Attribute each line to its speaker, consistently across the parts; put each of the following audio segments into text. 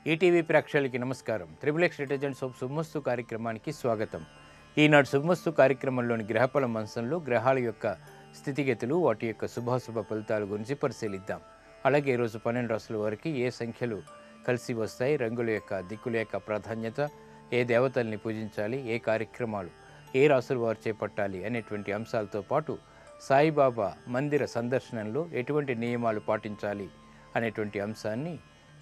Speaker 1: ETV ప్రేక్షకులకి నమస్కారం. Triple detergent soap శుభమస్తు కార్యక్రమానికి స్వాగతం. ఈనాడు శుభమస్తు కార్యక్రమంలోని గ్రహఫల మంచంలో గ్రహాల యొక్క స్థితిగతులు, వాటి యొక్క శుభాశుభ ఫలితాల గురించి పరిశీలిద్దాం. అలాగే ఈరోజు 12 రాసుల వారికి ఏ సంఖ్యలు కలిసి వస్తాయి, రంగుల యొక్క దిక్కుల యొక్క ప్రాధాన్యత, ఏ దేవతల్ని పూజించాలి, ఏ కార్యక్రమాలు ఏ రాసుల వారు చేపట్టాలి అనేటువంటి అంశాలతో పాటు సాయిబాబా మందిర సందర్శనంలో ఎటువంటి నియమాలు పాటించాలి అనేటువంటి అంశాన్ని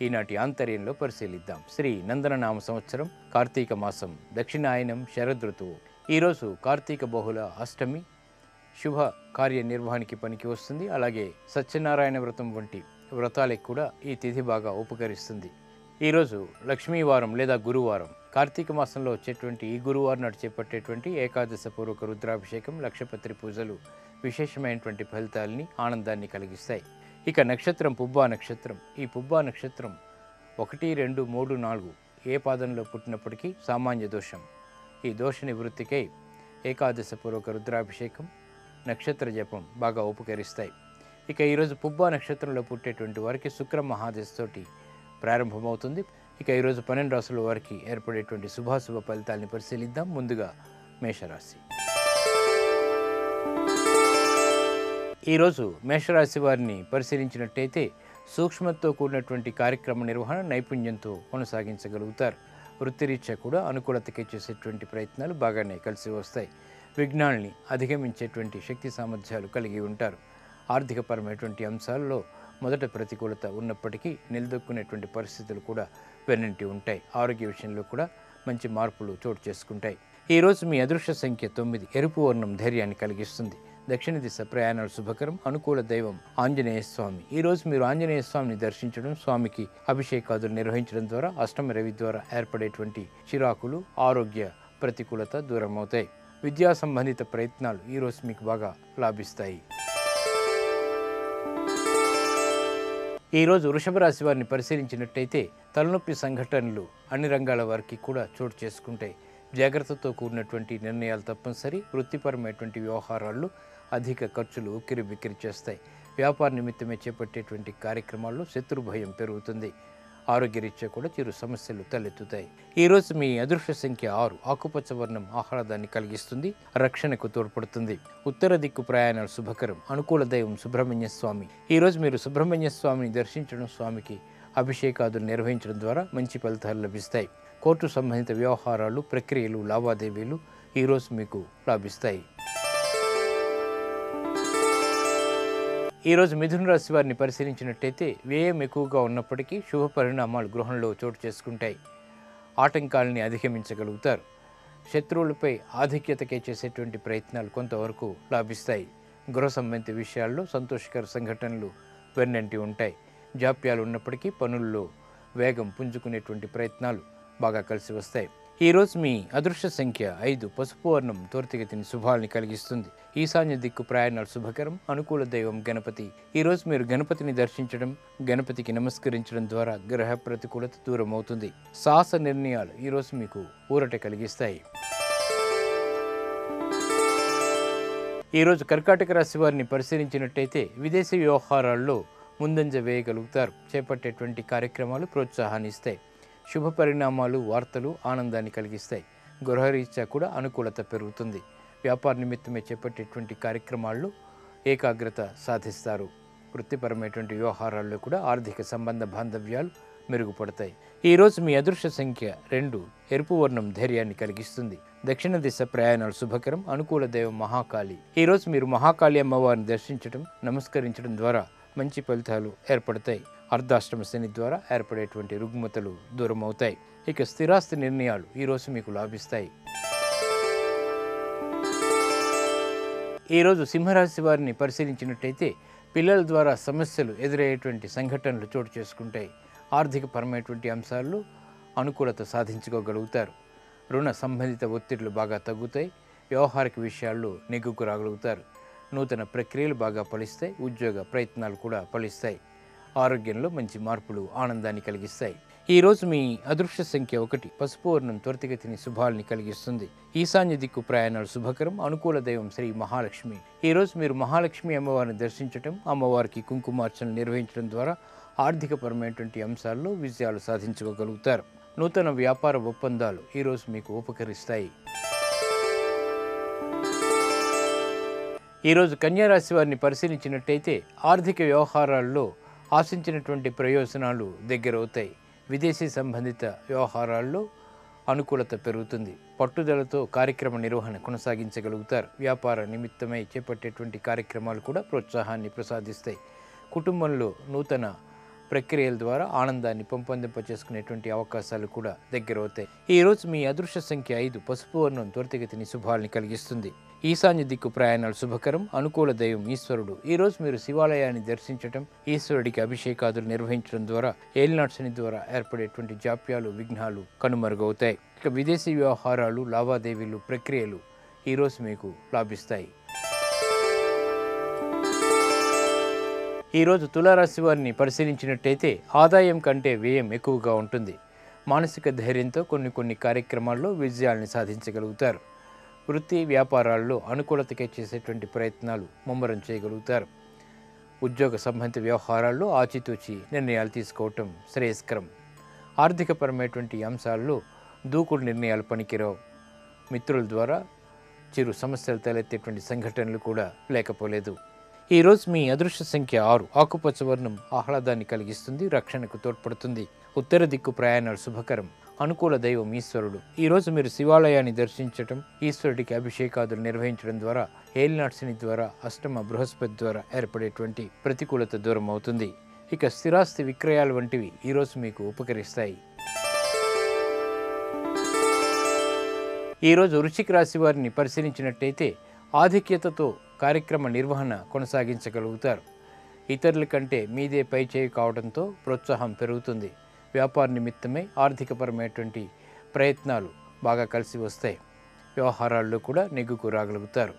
Speaker 1: ఈనాటి ఆంతర్యంలో పరిశీలిద్దాం. శ్రీ నందననామ సంవత్సరం, కార్తీక మాసం, దక్షిణాయనం, శరదృతువు. ఈరోజు కార్తీక బహుళ అష్టమి, శుభ కార్య నిర్వహణకి పనికి వస్తుంది. అలాగే సత్యనారాయణ వ్రతం వంటి వ్రతాలకు కూడా ఈ తిథి బాగా ఉపకరిస్తుంది. ఈరోజు లక్ష్మీవారం లేదా గురువారం. కార్తీక మాసంలో వచ్చేటువంటి ఈ గురువారం నాడు చేపట్టేటువంటి ఏకాదశ పూర్వక రుద్రాభిషేకం, లక్షపత్రి పూజలు విశేషమైనటువంటి ఫలితాలని, ఆనందాన్ని కలిగిస్తాయి. ఇక నక్షత్రం పుబ్బా నక్షత్రం. ఈ పుబ్బా నక్షత్రం 1, 2, 3, 4 ఏ పాదంలో పుట్టినప్పటికీ సామాన్య దోషం. ఈ దోష నివృత్తికై ఏకాదశ పూర్వక రుద్రాభిషేకం, నక్షత్ర జపం బాగా ఉపకరిస్తాయి. ఇక ఈరోజు పుబ్బా నక్షత్రంలో పుట్టేటువంటి వారికి శుక్ర మహాదశతోటి ప్రారంభమవుతుంది. ఇక ఈరోజు 12 రాసుల వారికి ఏర్పడేటువంటి శుభాశుభ ఫలితాలని పరిశీలిద్దాం. ముందుగా మేషరాశి. ఈరోజు మేషరాశి వారిని పరిశీలించినట్టయితే సూక్ష్మతో కూడినటువంటి కార్యక్రమ నిర్వహణ నైపుణ్యంతో కొనసాగించగలుగుతారు. వృత్తిరీత్యా కూడా అనుకూలతకి చేసేటువంటి ప్రయత్నాలు బాగానే కలిసి వస్తాయి. విఘ్నాల్ని అధిగమించేటువంటి శక్తి సామర్థ్యాలు కలిగి ఉంటారు. ఆర్థికపరమైనటువంటి అంశాల్లో మొదట ప్రతికూలత ఉన్నప్పటికీ నిలదొక్కునేటువంటి పరిస్థితులు కూడా వెన్నంటి ఉంటాయి. ఆరోగ్య విషయంలో కూడా మంచి మార్పులు చోటు చేసుకుంటాయి. ఈరోజు మీ అదృష్ట సంఖ్య 9. ఎరుపు వర్ణం ధైర్యాన్ని కలిగిస్తుంది. దక్షిణ దిశ ప్రయాణాలు శుభకరం. అనుకూల దైవం ఆంజనేయ స్వామి. ఈరోజు మీరు ఆంజనేయ స్వామిని దర్శించడం, స్వామికి అభిషేకాదులు నిర్వహించడం ద్వారా అష్టమ రవి ద్వారా ఏర్పడేటువంటి చిరాకులు, ఆరోగ్య ప్రతికూలత దూరం అవుతాయి. విద్యా సంబంధిత ప్రయత్నాలు ఈరోజు మీకు బాగా లాభిస్తాయి. ఈరోజు వృషభ రాశి వారిని పరిశీలించినట్టయితే తలనొప్పి సంఘటనలు అన్ని రంగాల వారికి కూడా చోటు చేసుకుంటాయి. జాగ్రత్తతో కూడినటువంటి నిర్ణయాలు తప్పనిసరి. వృత్తిపరమైనటువంటి వ్యవహారాల్లో అధిక ఖర్చులు ఉక్కిరి బిక్కిరి చేస్తాయి. వ్యాపార నిమిత్తమే చేపట్టేటువంటి కార్యక్రమాల్లో శత్రు భయం పెరుగుతుంది. ఆరోగ్యరీత్యా కూడా చిరు సమస్యలు తలెత్తుతాయి. ఈరోజు మీ అదృష్ట సంఖ్య 6. ఆకుపచ్చ వర్ణం ఆహ్లాదాన్ని కలిగిస్తుంది, రక్షణకు తోడ్పడుతుంది. ఉత్తర దిక్కు ప్రయాణాలు శుభకరం. అనుకూల దైవం సుబ్రహ్మణ్య స్వామి. ఈరోజు మీరు సుబ్రహ్మణ్య స్వామిని దర్శించడం, స్వామికి అభిషేకాదులు నిర్వహించడం ద్వారా మంచి ఫలితాలు లభిస్తాయి. కోర్టు సంబంధిత వ్యవహారాలు, ప్రక్రియలు, లావాదేవీలు ఈరోజు మీకు లాభిస్తాయి. ఈరోజు మిథున రాశి వారిని పరిశీలించినట్టయితే వ్యయం ఎక్కువగా ఉన్నప్పటికీ శుభ పరిణామాలు గృహంలో చోటు చేసుకుంటాయి. ఆటంకాలని అధిగమించగలుగుతారు. శత్రువులపై ఆధిక్యతకే చేసేటువంటి ప్రయత్నాలు కొంతవరకు లాభిస్తాయి. గృహ సంబంధిత విషయాల్లో సంతోషకర సంఘటనలు వెన్నంటి ఉంటాయి. జాప్యాలు ఉన్నప్పటికీ పనుల్లో వేగం పుంజుకునేటువంటి ప్రయత్నాలు బాగా కలిసి వస్తాయి. ఈరోజు మీ అదృష్ట సంఖ్య 5. పసుపు వర్ణం త్వరితగతిని శుభాలని కలిగిస్తుంది. ఈశాన్య దిక్కు ప్రయాణాలు శుభకరం. అనుకూల దైవం గణపతి. ఈరోజు మీరు గణపతిని దర్శించడం, గణపతికి నమస్కరించడం ద్వారా గ్రహ ప్రతికూలత దూరం అవుతుంది. సాహస నిర్ణయాలు ఈరోజు మీకు ఊరట కలిగిస్తాయి. ఈరోజు కర్కాటక రాశి వారిని పరిశీలించినట్టయితే విదేశీ వ్యవహారాల్లో ముందంజ వేయగలుగుతారు. చేపట్టేటువంటి కార్యక్రమాలు ప్రోత్సాహాన్ని ఇస్తాయి. శుభ పరిణామాలు, వార్తలు ఆనందాన్ని కలిగిస్తాయి. గృహరీత్యా కూడా అనుకూలత పెరుగుతుంది. వ్యాపార నిమిత్తమే చేపట్టేటువంటి కార్యక్రమాల్లో ఏకాగ్రత సాధిస్తారు. వృత్తిపరమైనటువంటి వ్యవహారాల్లో కూడా ఆర్థిక సంబంధ బాంధవ్యాలు మెరుగుపడతాయి. ఈరోజు మీ అదృష్ట సంఖ్య 2. ఎరుపు వర్ణం ధైర్యాన్ని కలిగిస్తుంది. దక్షిణ దిశ ప్రయాణాలు శుభకరం. అనుకూల దైవం మహాకాళి. ఈరోజు మీరు మహాకాళి అమ్మవారిని దర్శించడం, నమస్కరించడం ద్వారా మంచి ఫలితాలు ఏర్పడతాయి. అర్ధాష్టమ శని ద్వారా ఏర్పడేటువంటి రుగ్మతలు దూరం అవుతాయి. ఇక స్థిరాస్తి నిర్ణయాలు ఈరోజు మీకు లాభిస్తాయి. ఈరోజు సింహరాశి వారిని పరిశీలించినట్టయితే పిల్లల ద్వారా సమస్యలు ఎదురయ్యేటువంటి సంఘటనలు చోటు చేసుకుంటాయి. ఆర్థిక పరమైనటువంటి అంశాల్లో అనుకూలత సాధించుకోగలుగుతారు. రుణ సంబంధిత ఒత్తిళ్లు బాగా తగ్గుతాయి. వ్యవహారిక విషయాల్లో నెగ్గుకు రాగలుగుతారు. నూతన ప్రక్రియలు బాగా ఫలిస్తాయి. ఉద్యోగ ప్రయత్నాలు కూడా ఫలిస్తాయి. ఆరోగ్యంలో మంచి మార్పులు ఆనందాన్ని కలిగిస్తాయి. ఈరోజు మీ అదృష్ట సంఖ్య 1. పసుపు వర్ణం త్వరితగతిని శుభాలని కలిగిస్తుంది. ఈశాన్య దిక్కు ప్రయాణాలు శుభకరం. అనుకూల దైవం శ్రీ మహాలక్ష్మి. ఈరోజు మీరు మహాలక్ష్మి అమ్మవారిని దర్శించడం, అమ్మవారికి కుంకుమార్చన నిర్వహించడం ద్వారా ఆర్థికపరమైనటువంటి అంశాల్లో విజయాలు సాధించుకోగలుగుతారు. నూతన వ్యాపార ఒప్పందాలు ఈరోజు మీకు ఉపకరిస్తాయి. ఈరోజు కన్యారాశి వారిని పరిశీలించినట్టయితే ఆర్థిక వ్యవహారాల్లో ఆశించినటువంటి ప్రయోజనాలు దగ్గరవుతాయి. విదేశీ సంబంధిత వ్యవహారాల్లో అనుకూలత పెరుగుతుంది. పట్టుదలతో కార్యక్రమ నిర్వహణ కొనసాగించగలుగుతారు. వ్యాపార నిమిత్తమై చేపట్టేటువంటి కార్యక్రమాలు కూడా ప్రోత్సాహాన్ని ప్రసాదిస్తాయి. కుటుంబంలో నూతన ప్రక్రియల ద్వారా ఆనందాన్ని పెంపొందింపచేసుకునేటువంటి అవకాశాలు కూడా దగ్గరవుతాయి. ఈరోజు మీ అదృష్ట సంఖ్య 5. పసుపు వర్ణం త్వరితగతిని శుభాల్ని కలిగిస్తుంది. ఈశాన్య దిక్కు ప్రయాణాలు శుభకరం. అనుకూల దైవం ఈశ్వరుడు. ఈరోజు మీరు శివాలయాన్ని దర్శించడం, ఈశ్వరుడికి అభిషేకాదులు నిర్వహించడం ద్వారా ఏలినాటి శని ద్వారా ఏర్పడేటువంటి జాప్యాలు, విఘ్నాలు కనుమరుగవుతాయి. ఇక విదేశీ వ్యవహారాలు, లావాదేవీలు, ప్రక్రియలు ఈరోజు మీకు లాభిస్తాయి. ఈరోజు తులారాశి వారిని పరిశీలించినట్టయితే ఆదాయం కంటే వ్యయం ఎక్కువగా ఉంటుంది. మానసిక ధైర్యంతో కొన్ని కార్యక్రమాల్లో విజయాల్ని సాధించగలుగుతారు. వృత్తి వ్యాపారాల్లో అనుకూలతకే చేసేటువంటి ప్రయత్నాలు ముమ్మరం చేయగలుగుతారు. ఉద్యోగ సంబంధిత వ్యవహారాల్లో ఆచితూచి నిర్ణయాలు తీసుకోవటం శ్రేయస్కరం. ఆర్థికపరమైనటువంటి అంశాల్లో దూకుడు నిర్ణయాలు పనికిరావు. మిత్రుల ద్వారా చిరు సమస్యలు తలెత్తేటువంటి సంఘటనలు కూడా లేకపోలేదు. ఈరోజు మీ అదృష్ట సంఖ్య 6. ఆకుపచ్చ వర్ణం ఆహ్లాదాన్ని కలిగిస్తుంది, రక్షణకు తోడ్పడుతుంది. ఉత్తర దిక్కు ప్రయాణాలు శుభకరం. అనుకూల దైవం ఈశ్వరుడు. ఈరోజు మీరు శివాలయాన్ని దర్శించటం, ఈశ్వరుడికి అభిషేకాదులు నిర్వహించడం ద్వారా ఏలినాటి శని ద్వారా అష్టమ బృహస్పతి ద్వారా ఏర్పడేటువంటి ప్రతికూలత దూరం అవుతుంది. ఇక స్థిరాస్తి విక్రయాలు వంటివి ఈరోజు మీకు ఉపకరిస్తాయి. ఈరోజు వృశ్చిక రాశి వారిని పరిశీలించినట్టయితే ఆధిక్యతతో కార్యక్రమ నిర్వహణ కొనసాగించగలుగుతారు. ఇతరుల కంటే మీదే పై చేయి కావడంతో ప్రోత్సాహం పెరుగుతుంది. వ్యాపార నిమిత్తమై ఆర్థికపరమైనటువంటి ప్రయత్నాలు బాగా కలిసి వస్తాయి. వ్యవహారాల్లో కూడా నెగ్గుకు రాగలుగుతారు.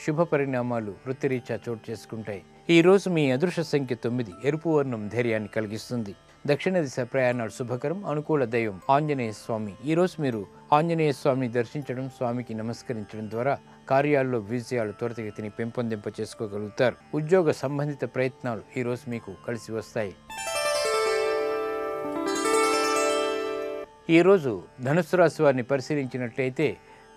Speaker 1: శుభ పరిణామాలు వృత్తిరీత్యా చోటు చేసుకుంటాయి. ఈరోజు మీ అదృష్ట సంఖ్య 9. ఎరుపు వర్ణం ధైర్యాన్ని కలిగిస్తుంది. దక్షిణ దిశ ప్రయాణాలు శుభకరం. అనుకూల దైవం ఆంజనేయ స్వామి. ఈరోజు మీరు ఆంజనేయ స్వామిని దర్శించడం, స్వామికి నమస్కరించడం ద్వారా కార్యాల్లో విజయాలు త్వరితగతిని పెంపొందింప చేసుకోగలుగుతారు. ఉద్యోగ సంబంధిత ప్రయత్నాలు ఈరోజు మీకు కలిసి వస్తాయి. ఈరోజు ధనుస్సు రాశి వారిని పరిశీలించినట్లయితే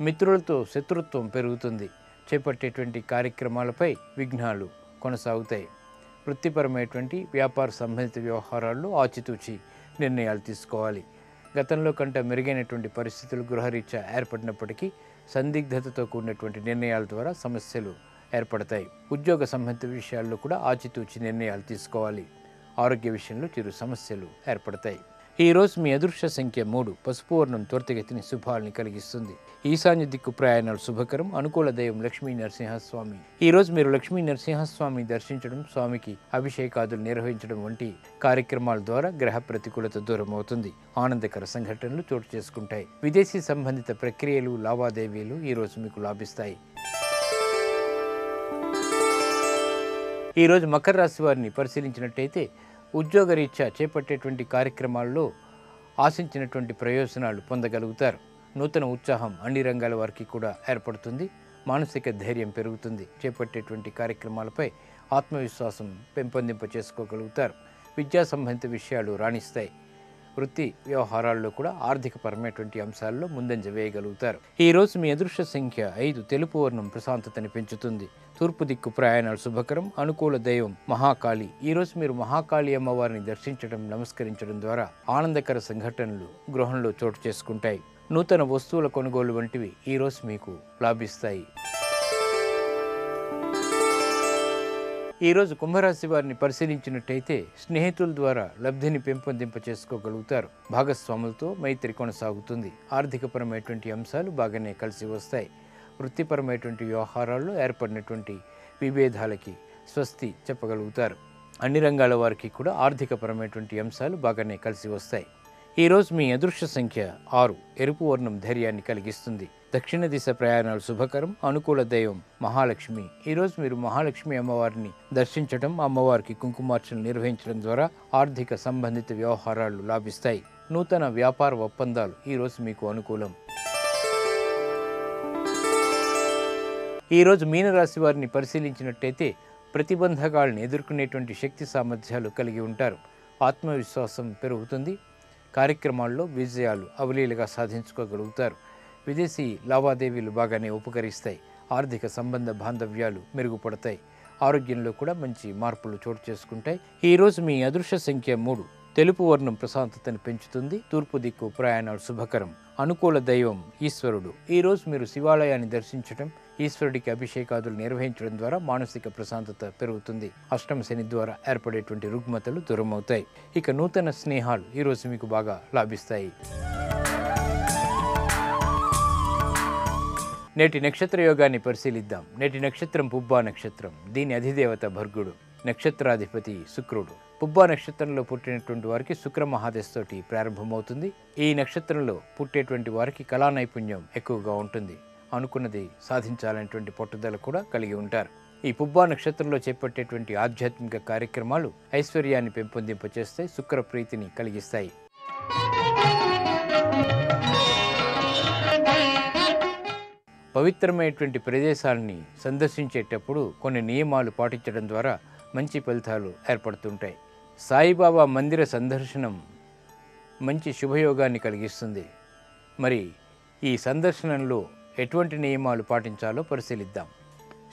Speaker 1: మిత్రులతో శత్రుత్వం పెరుగుతుంది. చేపట్టేటువంటి కార్యక్రమాలపై విఘ్నాలు కొనసాగుతాయి. వృత్తిపరమైనటువంటి వ్యాపార సంబంధిత వ్యవహారాల్లో ఆచితూచి నిర్ణయాలు తీసుకోవాలి. గతంలో కంటే మెరుగైనటువంటి పరిస్థితులు గృహరీత్యా ఏర్పడినప్పటికీ సందిగ్ధతతో కూడినటువంటి నిర్ణయాల ద్వారా సమస్యలు ఏర్పడతాయి. ఉద్యోగ సంబంధిత విషయాల్లో కూడా ఆచితూచి నిర్ణయాలు తీసుకోవాలి. ఆరోగ్య విషయంలో చిరు సమస్యలు ఏర్పడతాయి. ఈరోజు మీ అదృష్ట సంఖ్య 3. పసుపు వర్ణం త్వరితగతిని శుభాల్ని కలిగిస్తుంది. ఈశాన్య దిక్కు ప్రయాణాలు శుభకరం. అనుకూల దైవం లక్ష్మీ నరసింహస్వామి. ఈరోజు మీరు లక్ష్మీ నరసింహస్వామిని దర్శించడం, స్వామికి అభిషేకాదులు నిర్వహించడం వంటి కార్యక్రమాల ద్వారా గ్రహ ప్రతికూలత దూరం అవుతుంది. ఆనందకర సంఘటనలు చోటు చేసుకుంటాయి. విదేశీ సంబంధిత ప్రక్రియలు, లావాదేవీలు ఈరోజు మీకు లాభిస్తాయి. ఈరోజు మకర రాశి వారిని పరిశీలించినట్టయితే ఉద్యోగరీత్యా చేపట్టేటువంటి కార్యక్రమాల్లో ఆశించినటువంటి ప్రయోజనాలు పొందగలుగుతారు. నూతన ఉత్సాహం అన్ని రంగాల వారికి కూడా ఏర్పడుతుంది. మానసిక ధైర్యం పెరుగుతుంది. చేపట్టేటువంటి కార్యక్రమాలపై ఆత్మవిశ్వాసం పెంపొందింప చేసుకోగలుగుతారు. విద్యా సంబంధిత విషయాలు రాణిస్తాయి. వృత్తి వ్యవహారాల్లో కూడా ఆర్థికపరమైనటువంటి అంశాల్లో ముందంజ వేయగలుగుతారు. ఈరోజు మీ అదృష్ట సంఖ్య 5. తెలుపు వర్ణం ప్రశాంతతని పెంచుతుంది. తూర్పు దిక్కు ప్రయాణాలు శుభకరం. అనుకూల దైవం మహాకాళి. ఈరోజు మీరు మహాకాళి అమ్మవారిని దర్శించడం, నమస్కరించడం ద్వారా ఆనందకర సంఘటనలు గృహంలో చోటు చేసుకుంటాయి. నూతన వస్తువుల కొనుగోలు వంటివి ఈరోజు మీకు లాభిస్తాయి. ఈరోజు కుంభరాశి వారిని పరిశీలించినట్టయితే స్నేహితుల ద్వారా లబ్ధిని పెంపొందింప చేసుకోగలుగుతారు. భాగస్వాములతో మైత్రి కొనసాగుతుంది. ఆర్థికపరమైనటువంటి అంశాలు బాగానే కలిసి వస్తాయి. వృత్తిపరమైనటువంటి వ్యవహారాల్లో ఏర్పడినటువంటి విభేదాలకి స్వస్తి చెప్పగలుగుతారు. అన్ని రంగాల వారికి కూడా ఆర్థికపరమైనటువంటి అంశాలు బాగానే కలిసి వస్తాయి. ఈరోజు మీ అదృష్ట సంఖ్య 6. ఎరుపు వర్ణం ధైర్యాన్ని కలిగిస్తుంది. దక్షిణ దిశ ప్రయాణాలు శుభకరం. అనుకూల దైవం మహాలక్ష్మి. ఈరోజు మీరు మహాలక్ష్మి అమ్మవారిని దర్శించడం, అమ్మవారికి కుంకుమార్చన నిర్వహించడం ద్వారా ఆర్థిక సంబంధిత వ్యవహారాలు లాభిస్తాయి. నూతన వ్యాపార ఒప్పందాలు ఈరోజు మీకు అనుకూలం. ఈరోజు మీనరాశి వారిని పరిశీలించినట్టయితే ప్రతిబంధకాలను ఎదుర్కొనేటువంటి శక్తి సామర్థ్యాలు కలిగి ఉంటారు. ఆత్మవిశ్వాసం పెరుగుతుంది. కార్యక్రమాల్లో విజయాలు అవలీలగా సాధించుకోగలుగుతారు. విదేశీ లావాదేవీలు బాగానే ఉపకరిస్తాయి. ఆర్థిక సంబంధ బాంధవ్యాలు మెరుగుపడతాయి. ఆరోగ్యంలో కూడా మంచి మార్పులు చోటు చేసుకుంటాయి. ఈరోజు మీ అదృష్ట సంఖ్య 3. తెలుపు వర్ణం ప్రశాంతతను పెంచుతుంది. తూర్పు దిక్కు ప్రయాణాలు శుభకరం. అనుకూల దైవం ఈశ్వరుడు. ఈరోజు మీరు శివాలయాన్ని దర్శించడం, ఈశ్వరుడికి అభిషేకాదులు నిర్వహించడం ద్వారా మానసిక ప్రశాంతత పెరుగుతుంది. అష్టమ శని ద్వారా ఏర్పడేటువంటి రుగ్మతలు దూరమవుతాయి. ఇక నూతన స్నేహాలు ఈరోజు మీకు బాగా లాభిస్తాయి. నేటి నక్షత్ర యోగాన్ని పరిశీలిద్దాం. నేటి నక్షత్రం పుబ్బా నక్షత్రం. దీని అధిదేవత భర్గుడు. నక్షత్రాధిపతి శుక్రుడు. పుబ్బా నక్షత్రంలో పుట్టినటువంటి వారికి శుక్ర మహాదశతోటి ప్రారంభమవుతుంది. ఈ నక్షత్రంలో పుట్టేటువంటి వారికి కళా నైపుణ్యం ఎక్కువగా ఉంటుంది. అనుకున్నది సాధించాలనేటువంటి పట్టుదల కూడా కలిగి ఉంటారు. ఈ పుబ్బా నక్షత్రంలో చేపట్టేటువంటి ఆధ్యాత్మిక కార్యక్రమాలు ఐశ్వర్యాన్ని పెంపొందింపచేస్తాయి. శుక్ర ప్రీతిని కలిగిస్తాయి. పవిత్రమైనటువంటి ప్రదేశాలని సందర్శించేటప్పుడు కొన్ని నియమాలు పాటించడం ద్వారా మంచి ఫలితాలు ఏర్పడుతుంటాయి. సాయిబాబా మందిర సందర్శనం మంచి శుభయోగాన్ని కలిగిస్తుంది. మరి ఈ సందర్శనంలో ఎటువంటి నియమాలు పాటించాలో పరిశీలిద్దాం.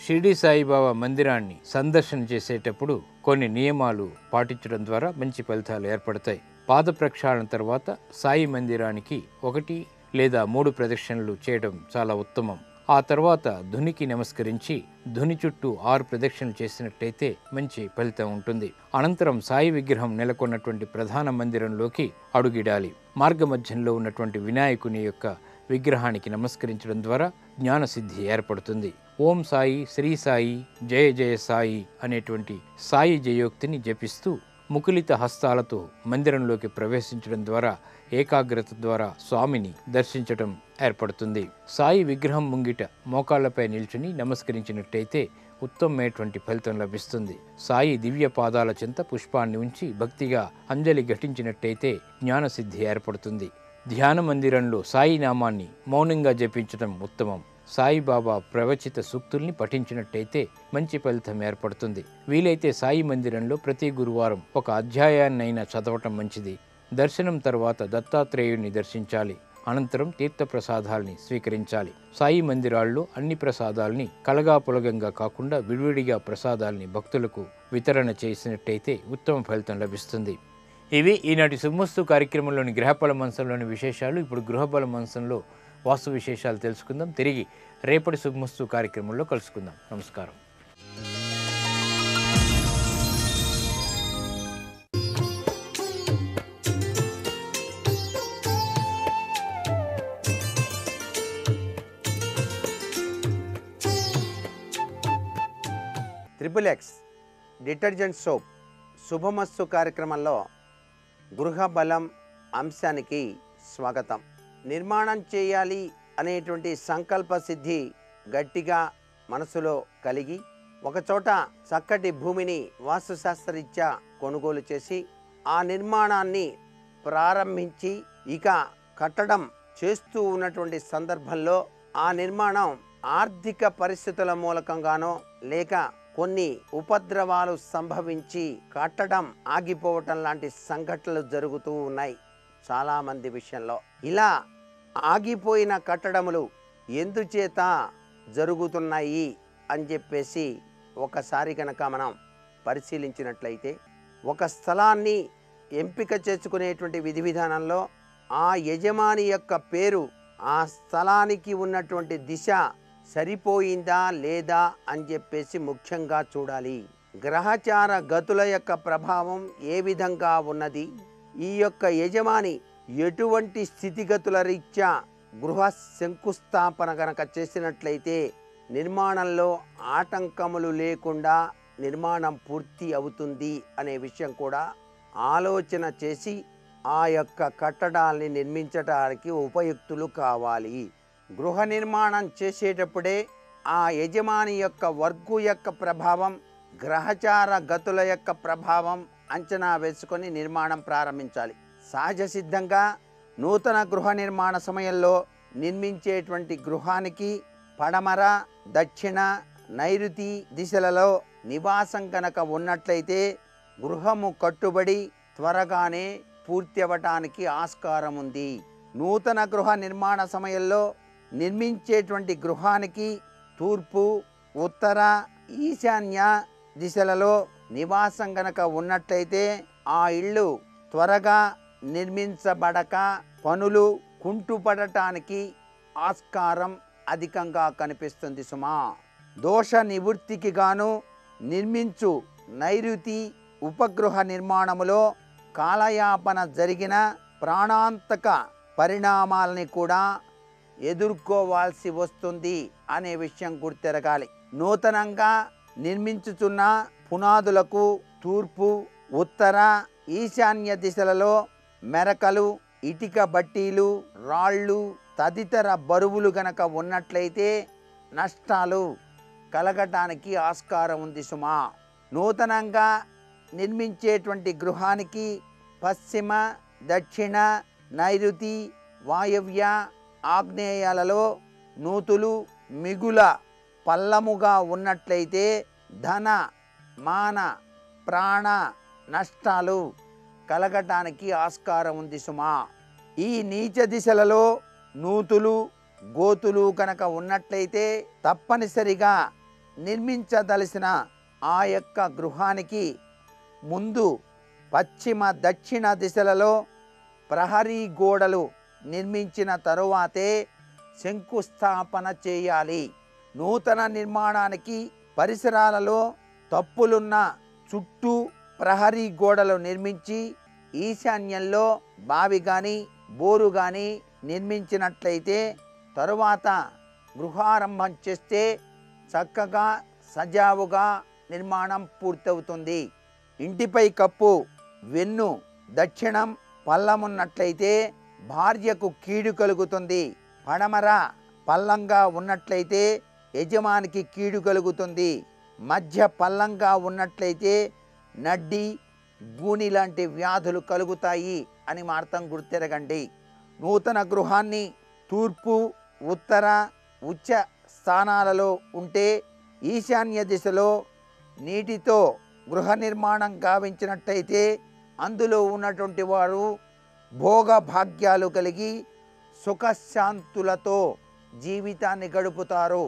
Speaker 1: షిరిడి సాయిబాబా మందిరాన్ని సందర్శన చేసేటప్పుడు కొన్ని నియమాలు పాటించడం ద్వారా మంచి ఫలితాలు ఏర్పడతాయి. పాద ప్రక్షాళన తర్వాత సాయి మందిరానికి 1 లేదా 3 ప్రదక్షిణలు చేయడం చాలా ఉత్తమం. ఆ తర్వాత ధునికి నమస్కరించి ధుని చుట్టూ 6 ప్రదక్షిణలు చేసినట్టయితే మంచి ఫలితం ఉంటుంది. అనంతరం సాయి విగ్రహం నెలకొన్నటువంటి ప్రధాన మందిరంలోకి అడుగిడాలి. మార్గమధ్యంలో ఉన్నటువంటి వినాయకుని యొక్క విగ్రహానికి నమస్కరించడం ద్వారా జ్ఞానసిద్ధి ఏర్పడుతుంది. ఓం సాయి, శ్రీ సాయి, జయ జయ సాయి అనేటువంటి సాయి జయోక్తిని జపిస్తూ ముకులిత హస్తాలతో మందిరంలోకి ప్రవేశించడం ద్వారా ఏకాగ్రత ద్వారా స్వామిని దర్శించడం ఏర్పడుతుంది. సాయి విగ్రహం ముంగిట మోకాళ్లపై నిల్చుని నమస్కరించినట్టయితే ఉత్తమమైనటువంటి ఫలితం లభిస్తుంది. సాయి దివ్య పాదాల చెంత పుష్పాన్ని ఉంచి భక్తిగా అంజలి ఘటించినట్టయితే జ్ఞానసిద్ధి ఏర్పడుతుంది. ధ్యాన మందిరంలో సాయి నామాన్ని మౌనంగా జపించడం ఉత్తమం. సాయిబాబా ప్రవచిత సూక్తుల్ని పఠించినట్టయితే మంచి ఫలితం ఏర్పడుతుంది. వీలైతే సాయి మందిరంలో ప్రతి గురువారం ఒక అధ్యాయాన్నైనా చదవటం మంచిది. దర్శనం తర్వాత దత్తాత్రేయుని దర్శించాలి. అనంతరం తీర్థప్రసాదాల్ని స్వీకరించాలి. సాయి మందిరాల్లో అన్ని ప్రసాదాల్ని కలగాపులగంగా కాకుండా విడివిడిగా ప్రసాదాల్ని భక్తులకు వితరణ చేసినట్టయితే ఉత్తమ ఫలితం లభిస్తుంది. ఇవి ఈనాటి శుభమస్తు కార్యక్రమంలోని గ్రహబల మంచంలోని విశేషాలు. ఇప్పుడు గృహబల మంచంలో వాస్తు విశేషాలు తెలుసుకుందాం. తిరిగి రేపటి శుభమస్తు కార్యక్రమంలో కలుసుకుందాం. నమస్కారం.
Speaker 2: ట్రిపుల్ ఎక్స్ డిటర్జెంట్ సోప్ శుభమస్తు కార్యక్రమంలో గృహబలం అంశానికి స్వాగతం. నిర్మాణం చేయాలి అనేటువంటి సంకల్ప సిద్ధి గట్టిగా మనసులో కలిగి ఒకచోట చక్కటి భూమిని వాస్తుశాస్త్రరీత్యా కొనుగోలు చేసి ఆ నిర్మాణాన్ని ప్రారంభించి ఇక కట్టడం చేస్తూ ఉన్నటువంటి సందర్భంలో ఆ నిర్మాణం ఆర్థిక పరిస్థితుల మూలకంగానో లేక కొన్ని ఉపద్రవాలు సంభవించి కట్టడం ఆగిపోవటం లాంటి సంఘటనలు జరుగుతూ ఉన్నాయి చాలామంది విషయంలో. ఇలా ఆగిపోయిన కట్టడములు ఎందుచేత జరుగుతున్నాయి అని చెప్పేసి ఒకసారి కనుక మనం పరిశీలించినట్లయితే ఒక స్థలాన్ని ఎంపిక చేసుకునేటువంటి విధి విధానంలో ఆ యజమాని యొక్క పేరు ఆ స్థలానికి ఉన్నటువంటి దిశ సరిపోయిందా లేదా అని చెప్పేసి ముఖ్యంగా చూడాలి. గ్రహచార గతుల యొక్క ప్రభావం ఏ విధంగా ఉన్నది, ఈ యొక్క యజమాని ఎటువంటి స్థితిగతుల రీత్యా గృహ శంకుస్థాపన గనక చేసినట్లయితే నిర్మాణంలో ఆటంకములు లేకుండా నిర్మాణం పూర్తి అవుతుంది అనే విషయం కూడా ఆలోచన చేసి ఆ యొక్క కట్టడాల్ని నిర్మించడానికి ఉపయుక్తులు కావాలి. గృహ నిర్మాణం చేసేటప్పుడే ఆ యజమాని యొక్క వర్గు యొక్క ప్రభావం, గ్రహచార గతుల యొక్క ప్రభావం అంచనా వేసుకొని నిర్మాణం ప్రారంభించాలి. సహజ సిద్ధంగా నూతన గృహ నిర్మాణ సమయంలో నిర్మించేటువంటి గృహానికి పడమర, దక్షిణ, నైరుతి దిశలలో నివాసం కనుక ఉన్నట్లయితే గృహము కట్టుబడి త్వరగానే పూర్తి అవ్వటానికి ఆస్కారం ఉంది. నూతన గృహ నిర్మాణ సమయంలో నిర్మించేటువంటి గృహానికి తూర్పు, ఉత్తర, ఈశాన్య దిశలలో నివాసం గనక ఉన్నట్లయితే ఆ ఇళ్ళు త్వరగా నిర్మించబడక పనులు కుంటుపడటానికి ఆస్కారం అధికంగా కనిపిస్తుంది సుమా. దోష నివృత్తికి గాను నిర్మించు నైరుతి ఉపగృహ నిర్మాణములో కాలయాపన జరిగిన ప్రాణాంతక పరిణామాలని కూడా ఎదుర్కోవాల్సి వస్తుంది అనే విషయం గుర్తెరగాలి. నూతనంగా నిర్మించుచున్న పునాదులకు తూర్పు, ఉత్తర, ఈశాన్య దిశలలో మెరకలు, ఇటుక బట్టీలు, రాళ్ళు తదితర బరువులు గనక ఉన్నట్లయితే నష్టాలు కలగటానికి ఆస్కారం ఉంది సుమా. నూతనంగా నిర్మించేటువంటి గృహానికి పశ్చిమ, దక్షిణ, నైరుతి, వాయవ్య, ఆగ్నేయాలలో నూతులు మిగుల పల్లముగా ఉన్నట్లయితే ధన, మాన, ప్రాణ నష్టాలు కలగటానికి ఆస్కారం ఉంది సుమా. ఈ నీచ దిశలలో నూతులు, గోతులు కనుక ఉన్నట్లయితే తప్పనిసరిగా నిర్మించదలసిన ఆ యొక్క గృహానికి ముందు పశ్చిమ, దక్షిణ దిశలలో ప్రహరీ గోడలు నిర్మించిన తరువాతే శంకుస్థాపన చేయాలి. నూతన నిర్మాణానికి పరిసరాలలో తప్పులున్న చుట్టూ ప్రహరీ గోడలు నిర్మించి ఈశాన్యంలో బావి కానీ బోరు కానీ నిర్మించినట్లయితే తరువాత గృహారంభం చేస్తే చక్కగా సజావుగా నిర్మాణం పూర్తవుతుంది. ఇంటిపై కప్పు వెన్ను దక్షిణం పల్లమున్నట్లయితే భార్యకు కీడు కలుగుతుంది. పడమర పల్లంగా ఉన్నట్లయితే యజమానికి కీడు కలుగుతుంది. మధ్య పల్లంగా ఉన్నట్లయితే నడ్డి, గూని లాంటి వ్యాధులు కలుగుతాయి అని అర్థం గుర్తెరగండి. నూతన గృహాన్ని తూర్పు, ఉత్తర, ఉచ్చ స్థానాలలో ఉంటే ఈశాన్య దిశలో నీటితో గృహ నిర్మాణం గావించినట్టయితే అందులో ఉన్నటువంటి వారు భోగ భాగ్యాలు కలిగి సుఖశాంతులతో జీవితాన్ని గడుపుతారు.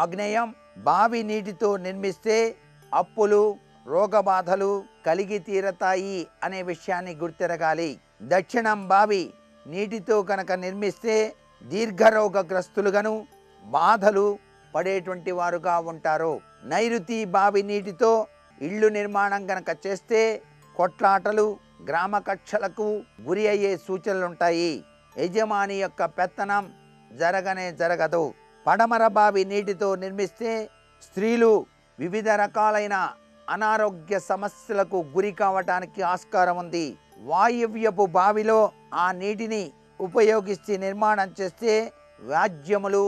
Speaker 2: ఆగ్నేయం బావి నీటితో నిర్మిస్తే అప్పులు, రోగబాధలు కలిగి తీరతాయి అనే విషయాన్ని గుర్తెరగాలి. దక్షిణం బావి నీటితో కనుక నిర్మిస్తే దీర్ఘరోగగ్రస్తులుగాను బాధలు పడేటువంటి వారుగా ఉంటారు. నైరుతి బావి నీటితో ఇళ్ళు నిర్మాణం గనక చేస్తే కొట్లాటలు, గ్రామ కక్షలకు గురి అయ్యే సూచనలుంటాయి. యజమాని యొక్క పెత్తనం జరగదు. పడమర బావి నీటితో నిర్మిస్తే స్త్రీలు వివిధ రకాలైన అనారోగ్య సమస్యలకు గురి కావటానికి ఆస్కారం ఉంది. వాయువ్యపు బావిలో ఆ నీటిని ఉపయోగిస్తే నిర్మాణం చేస్తే వ్యాజ్యములు,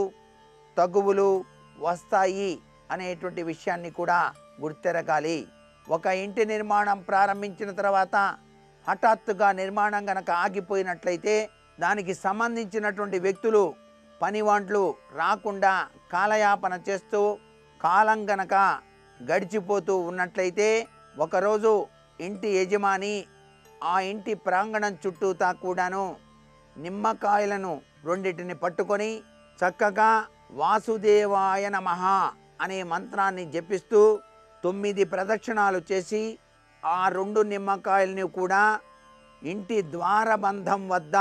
Speaker 2: తగువులు వస్తాయి అనేటువంటి విషయాన్ని కూడా గుర్తెరగాలి. ఒక ఇంటి నిర్మాణం ప్రారంభించిన తర్వాత హఠాత్తుగా నిర్మాణం గనక ఆగిపోయినట్లయితే దానికి సంబంధించినటువంటి వ్యక్తులు పనివాంట్లు రాకుండా కాలయాపన చేస్తూ కాలం గనక గడిచిపోతూ ఉన్నట్లయితే ఒకరోజు ఇంటి యజమాని ఆ ఇంటి ప్రాంగణం చుట్టూతా కూడాను నిమ్మకాయలను రెండిటిని పట్టుకొని చక్కగా వాసుదేవాయ నమః అనే మంత్రాన్ని జపిస్తూ 9 ప్రదక్షిణాలు చేసి ఆ 2 నిమ్మకాయలను కూడా ఇంటి ద్వారబంధం వద్ద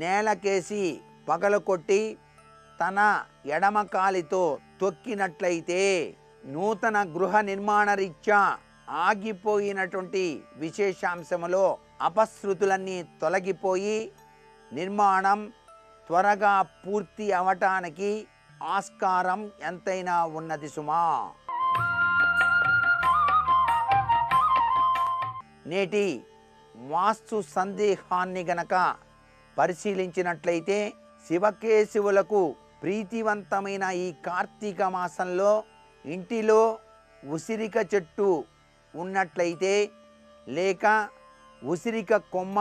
Speaker 2: నేలకేసి పగలకొట్టి తన ఎడమ కాలితో తొక్కినట్లయితే నూతన గృహ నిర్మాణ రీత్యా ఆగిపోయినటువంటి విశేషాంశములో అపశృతులన్నీ తొలగిపోయి నిర్మాణం త్వరగా పూర్తి అవటానికి ఆస్కారం ఎంతైనా ఉన్నది సుమా. నేటి వాస్తు సందేహాన్ని గనక పరిశీలించినట్లయితే శివకేశవులకు ప్రీతివంతమైన ఈ కార్తీక మాసంలో ఇంటిలో ఉసిరిక చెట్టు ఉన్నట్లయితే లేక ఉసిరిక కొమ్మ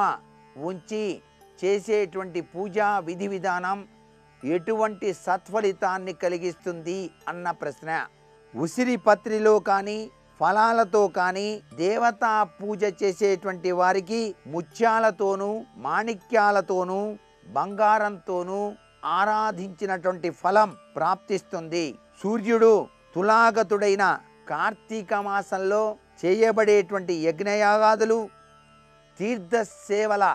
Speaker 2: ఉంచి చేసేటువంటి పూజా విధి విధానం ఎటువంటి సత్ఫలితాన్ని కలిగిస్తుంది అన్న ప్రశ్న. ఉసిరి పత్రిలో కానీ ఫలాలతో కానీ దేవతా పూజ చేసేటువంటి వారికి ముత్యాలతోనూ మాణిక్యాలతోనూ బంగారంతోనూ ఆరాధించినటువంటి ఫలం ప్రాప్తిస్తుంది. సూర్యుడు తులాగతుడైన కార్తీక మాసంలో చేయబడేటువంటి యజ్ఞయాగాదులు తీర్థ సేవల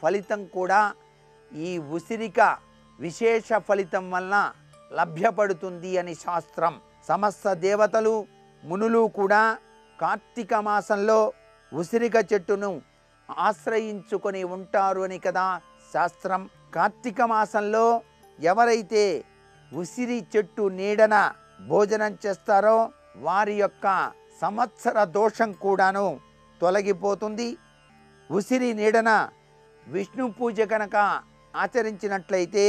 Speaker 2: ఫలితం కూడా ఈ ఉసిరిక విశేష ఫలితం వలన లభ్యపడుతుంది అని శాస్త్రం. సమస్త దేవతలు మునులు కూడా కార్తీక మాసంలో ఉసిరిక చెట్టును ఆశ్రయించుకొని ఉంటారు అని కదా శాస్త్రం. కార్తీక మాసంలో ఎవరైతే ఉసిరి చెట్టు నీడన భోజనం చేస్తారో వారి యొక్క సంవత్సర దోషం కూడాను తొలగిపోతుంది. ఉసిరి నీడన విష్ణు పూజ కనుక ఆచరించినట్లయితే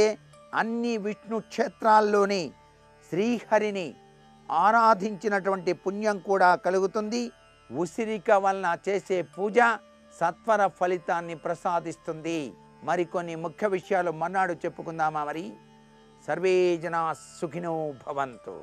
Speaker 2: అన్ని విష్ణు క్షేత్రాల్లోని శ్రీహరిని ఆరాధించినటువంటి పుణ్యం కూడా కలుగుతుంది. ఉసిరిక వలన చేసే పూజ సత్వర ఫలితాన్ని ప్రసాదిస్తుంది. మరికొన్ని ముఖ్య విషయాలు మన్నాడు చెప్పుకుందామా? మరి సర్వే జనా సుఖినో భవంతు.